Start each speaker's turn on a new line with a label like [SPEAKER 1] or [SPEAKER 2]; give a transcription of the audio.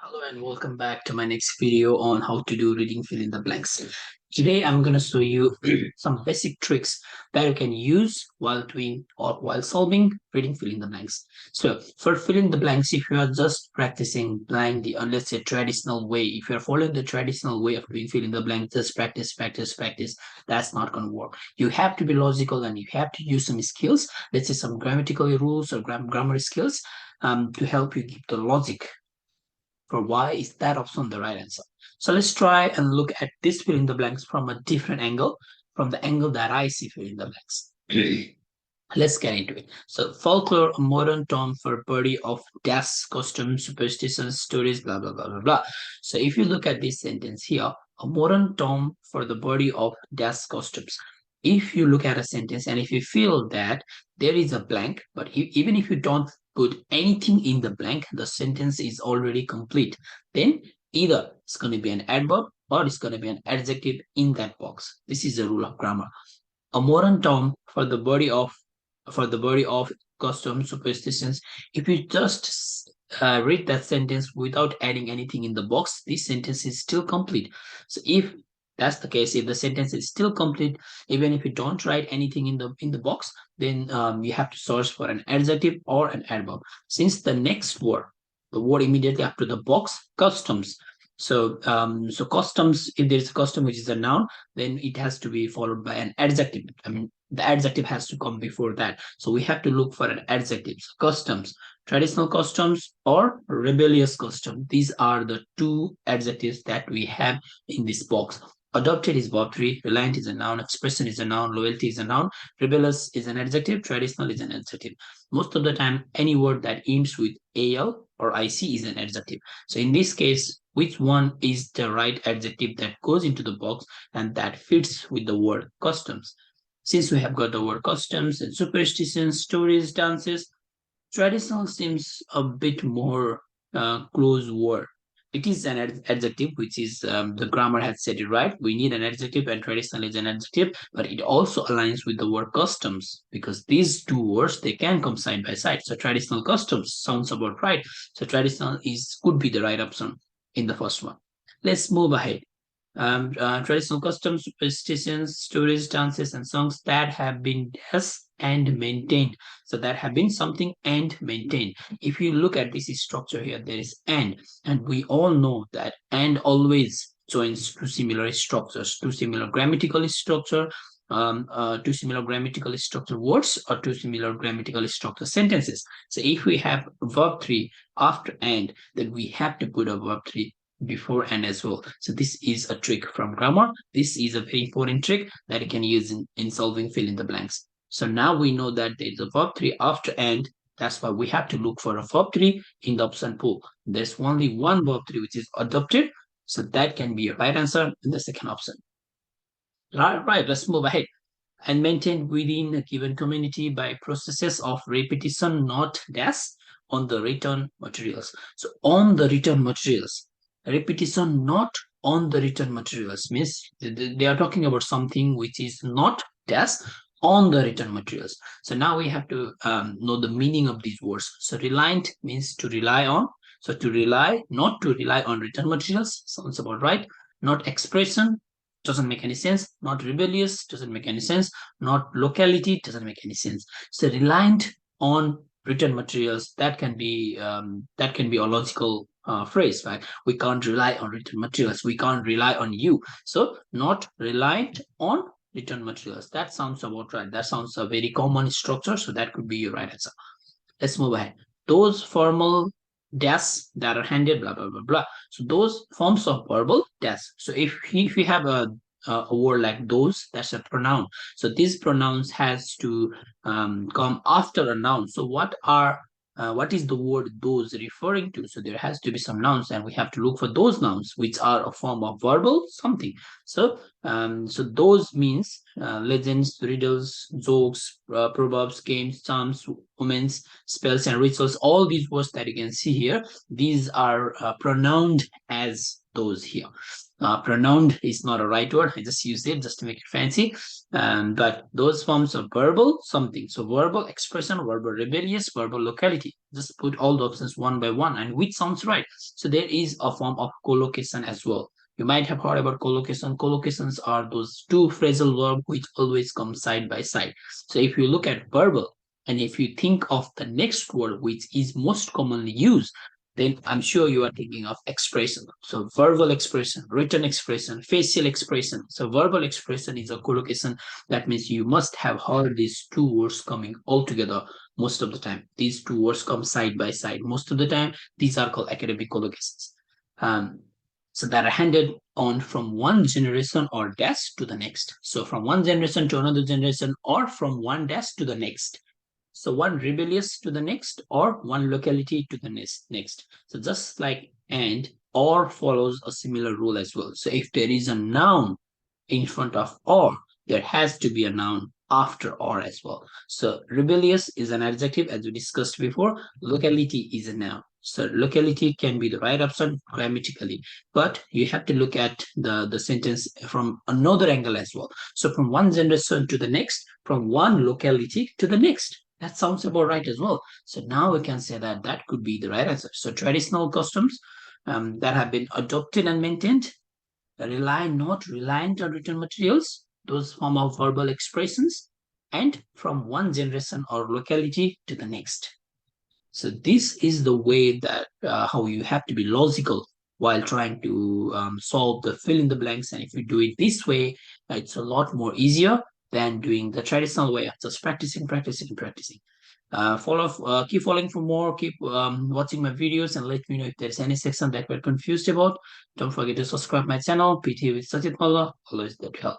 [SPEAKER 1] Hello and welcome back to my next video on how to do reading fill in the blanks. Today I'm going to show you some basic tricks that you can use while doing or while solving reading fill in the blanks. So for fill in the blanks, if you are just practicing blindly on let's say traditional way, if you're following the traditional way of doing fill in the blanks, just practice, that's not going to work. You have to be logical and you have to use some skills, let's say some grammatical rules or grammar skills to help you keep the logic for why is that option the right answer. So let's try and look at this fill in the blanks from a different angle, from the angle that I see fill in the blanks. Let's get into it. So folklore, a modern term for body of deaths, costumes, superstitions, stories, blah, blah, blah, blah, blah. So if you look at this sentence here, a modern term for the body of deaths, costumes. If you look at a sentence and if you feel that there is a blank, but even if you don't put anything in the blank, the sentence is already complete. Then either it's going to be an adverb or it's going to be an adjective in that box. This is the rule of grammar. A modern term for the body of customs, superstitions. If you just read that sentence without adding anything in the box, this sentence is still complete. So if that's the case, if the sentence is still complete, even if you don't write anything in the box, then you have to search for an adjective or an adverb. Since the next word, the word immediately after the box, customs. So customs, if there's a custom which is a noun, then it has to be followed by an adjective. I mean, the adjective has to come before that. So we have to look for an adjective. So customs, traditional customs or rebellious custom. These are the two adjectives that we have in this box. Adopted is verb 3, reliant is a noun, expression is a noun, loyalty is a noun, rebellious is an adjective, traditional is an adjective. Most of the time, any word that ends with al or ic is an adjective. So in this case, which one is the right adjective that goes into the box and that fits with the word customs? Since we have got the word customs and superstitions, stories, dances, traditional seems a bit more close word. It is an adjective, which is the grammar has said it right. We need an adjective, and traditional is an adjective, but it also aligns with the word customs because these two words they can come side by side. So traditional customs sounds about right. So traditional is could be the right option in the first one. Let's move ahead. Traditional customs, superstitions, stories, dances, and songs that have been as and maintained. So that have been something and maintained. If you look at this structure here, there is and we all know that and always joins two similar structures, two similar grammatical structure, two similar grammatical structure words or two similar grammatical structure sentences. So if we have verb 3 after and, then we have to put a verb 3 before and as well. So this is a trick from grammar. This is a very important trick that you can use in solving fill in the blanks. So now we know that there is a verb 3 after and. That's why we have to look for a verb 3 in the option pool. There's only one verb 3 which is adopted. So that can be a right answer in the second option. Right, let's move ahead. And maintained within a given community by processes of repetition, not dash, on the written materials. So on the written materials, repetition not on the written materials means they are talking about something which is not dash on the written materials. So now we have to know the meaning of these words. So reliant means to rely on. So to rely, not to rely on written materials, sounds about right. Not expression, doesn't make any sense. Not rebellious, doesn't make any sense. Not locality, doesn't make any sense. So reliant on written materials, that can be a logical phrase, right? We can't rely on written materials. We can't rely on you. So not reliant on written materials. That sounds about right. That sounds a very common structure. So that could be your right answer. Let's move ahead. Those formal dash that are handed, blah, blah, blah, blah. So those forms of verbal dash. So if you have a word like those, that's a pronoun. So these pronouns has to come after a noun. So what is the word those referring to? So there has to be some nouns, and we have to look for those nouns, which are a form of verbal something. So those means legends, riddles, jokes, proverbs, games, charms, omens, spells, and rituals. All these words that you can see here, these are pronounced as those here. Pronounced is not a right word. I just used it just to make it fancy. But those forms of verbal something. So verbal expression, verbal rebellious, verbal locality. Just put all the options one by one and which sounds right. So there is a form of collocation as well. You might have heard about collocation. Collocations are those two phrasal verbs which always come side by side. So if you look at verbal, and if you think of the next word which is most commonly used, then I'm sure you are thinking of expression. So verbal expression, written expression, facial expression. So verbal expression is a collocation. That means you must have heard these two words coming all together most of the time. These two words come side by side most of the time. These are called academic collocations. Um, so that are handed on from one generation or dash to the next. So from one generation to another generation or from one dash to the next. So one rebellious to the next or one locality to the next. So just like and or follows a similar rule as well. So if there is a noun in front of or, there has to be a noun after or as well. So rebellious is an adjective as we discussed before. Locality is a noun. So locality can be the right option grammatically, but you have to look at the sentence from another angle as well. So from one generation to the next, from one locality to the next. That sounds about right as well. So now we can say that that could be the right answer. So traditional customs that have been adopted and maintained, not reliant on written materials, those form of verbal expressions, and from one generation or locality to the next. So this is the way that how you have to be logical while trying to solve the fill in the blanks. And if you do it this way, it's a lot more easier than doing the traditional way of just practicing, practicing, practicing. Keep following for more. Keep watching my videos and let me know if there's any section that we're confused about. Don't forget to subscribe my channel, PTE with Sachit Malla. Always there to help.